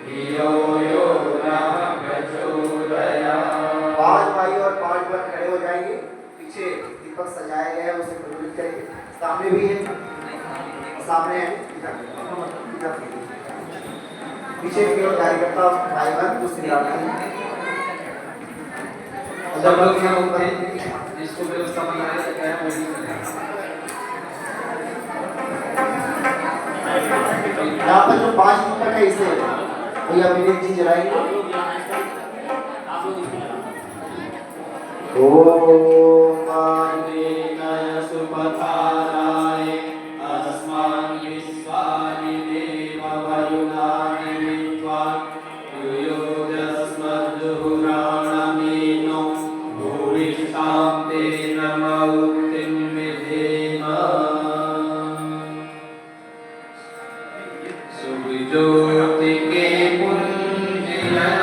धियो यो नः प्रचोदयात्। 5 भाई और 5 बहन खड़े हो जाएंगे। पीछे दीपक सजाया गया है उसे प्रज्वलित करेंगे। सामने भी है, सामने है, पीछे की ओर कार्यकर्ता भाई बहन दूसरी तरफ सब लोग यहाँ होते हैं, जिसको व्यवस्था बनाया गया है वही यहाँ पर जो 5 दीपक है इसे भैया विवेक जी जलाएंगे। ओम आदिनाय सुपथाराय अस्मान् विश्वानि देववरुणानि विद्वा युयोजस्मद्दुहुराणमीनो भूरिष्ठां ते नमौक्तिं विधेम सुविज्योतिके पुञ्जयनादियमुकं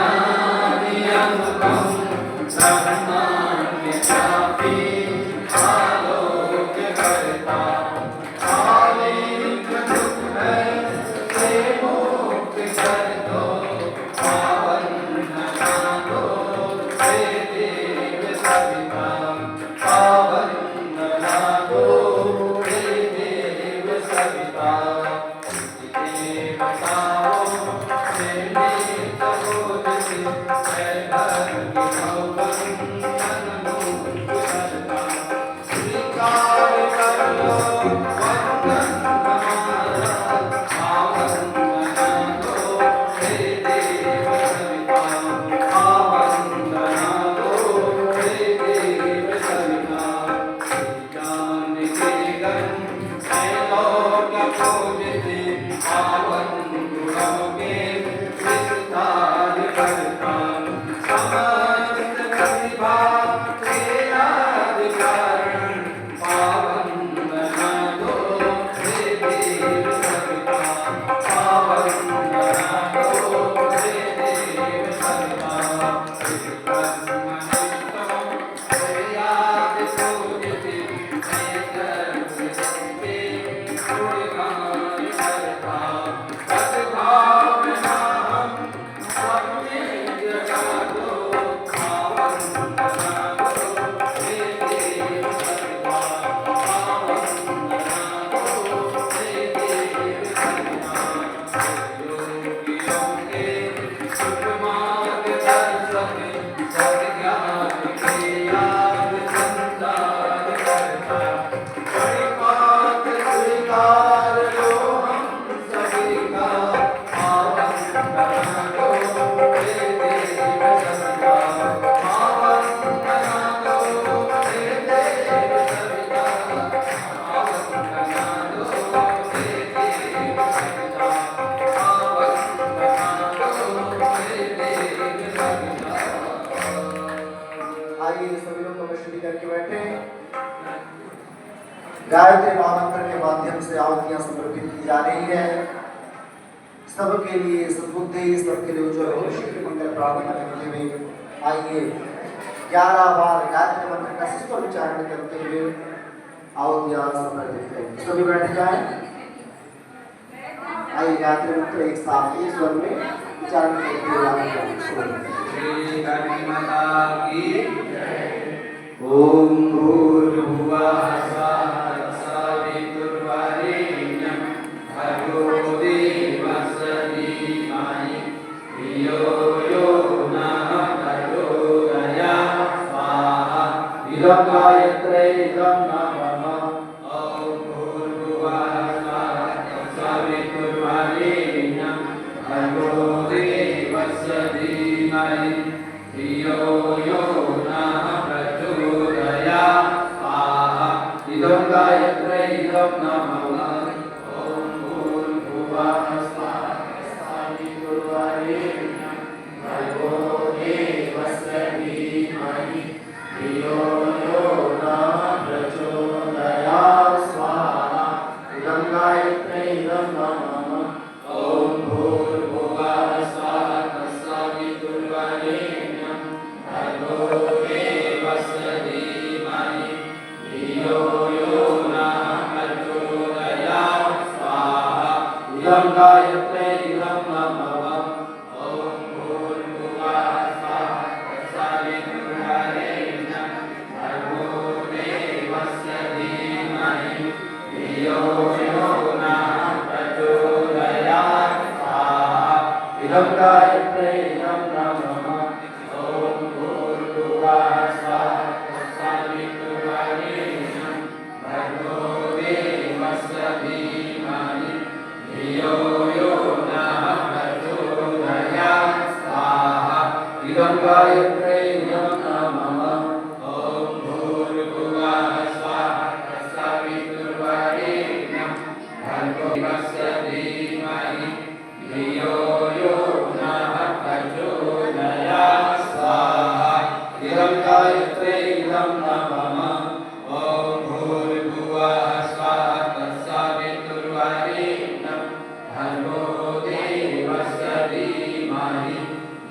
ब्रह्माण्डव्यापी आलोक्यकर्ता आलिङ्गदुःखस्य मोक्षकर्तो पावननाथो हे देव सविता पावननाथो हे देव सविता गायत्री महामंत्र के माध्यम से आहुतियां समर्पित की जा रही है। सबके लिए सद्बुद्धि, सबके लिए उज्जवल भविष्य की मंगल प्रार्थना करते हुए आइए 11 बार गायत्री मंत्र का सुस्वर उच्चारण करते हुए आहुतियां समर्पित करें। सभी बैठ जाएं। आइए गायत्री मंत्र एक साथ एक स्वर में उच्चारण करते हुए श्री गायत्री माता की ओम भूर्भुवः स्वः तत्सवितुर्वरेण्यं भर्गो देवस्य धीमहि धियो यो नः प्रचोदयात्। इदं गायत्रे इदं नमः ॐ भूर्भुवः सवितुर्वरेण्यं भर्गो देवस्य धीमहि धियो यो नः प्रचोदयात् स्वाहा इदं गायत्रे इदं नमः ॐ भूर्भुवः सवितुर्वरेण्यं भर्गो देवस्य धीमहि धियो यो नः प्रचोदयात् स्वाहा इदं गायत्रे इदं नमः ॐ भूर्भुवः सवितुर्वरेण्यं भर्गो देवस्य धीमहि धियो यो नः प्रचोदयात् स्वाहा इदं गायत्रे इदं नमः ॐ भूर्भुवः सवितुर्वरेण्यं भर्गो देवस्य धीमहि धियो यो नः प्रचोदयात् स्वाहा इदं गायत्रे इदं नमः ॐ भूर्भुवः सवितुर्वरेण्यं भर्गो देवस्य धीमहि धियो यो नः प्रचोदयात् स्वाहा इदं गायत्रे इदं नमः ॐ भूर्भुवः सवितुर्वरेण्यं भर्गो देवस्य धीमहि धियो यो नः प्रचोदयात् स्वाहा इदं गायत्रे इदं नमः ॐ भूर्भुवः सवितुर्वरेण्यं भर्गो देवस्य धीमहि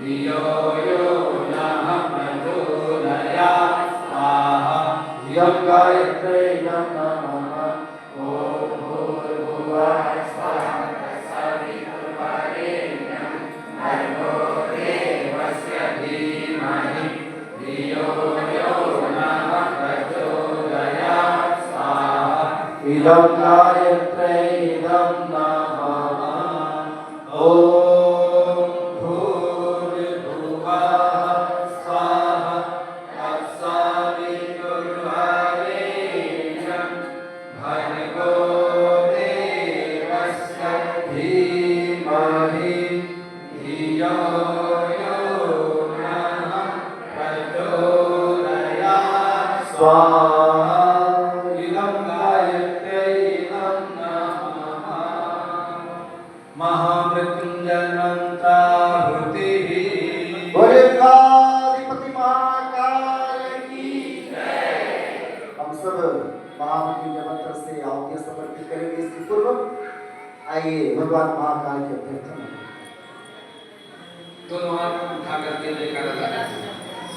धियो यो नः प्रचोदयात् स्वाहा इदं गायत्रे इदं नमः ॐ भूर्भुवः सवितुर्वरेण्यं भर्गो देवस्य धीमहि धियो यो नः प्रचोदयात् स्वाहा इदं गायत्रे इदं नमः ॐ भूर्भुवः सवितुर्वरेण्यं भर्गो देवस्य धीमहि धियो यो नः प्रचोदयात् स्वाहा इदं गायत्रे इदं नमः महामृत्युञ्जयमन्त्राहुतिः बोले गणाधिपति महाकाल की जय। हम सब महामृत्युंजय मंत्र से आहुतियां समर्पित करेंगे। इसके पूर्व आइए भगवान महाकाल की अभ्यर्थना दोनों हाथ उठा करके जयकारा लगाएं।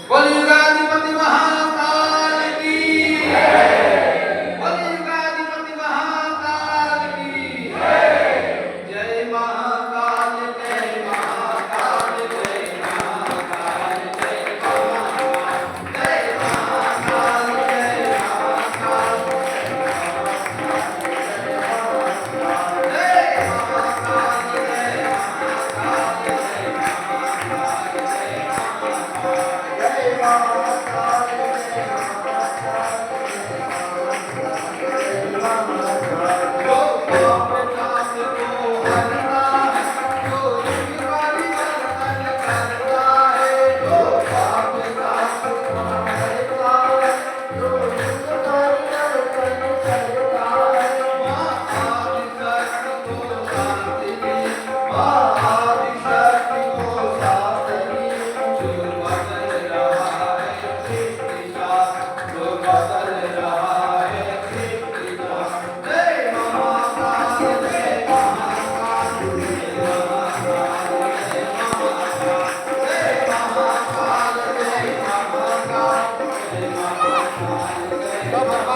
बोलिए गणाधिपति महाकाल की जय। बोलिए गणाधिपति महाकाल की जय। जय महाकाल जय महाकाल जय महाकाल जय महाकाल जय महाकाल जय महाकाल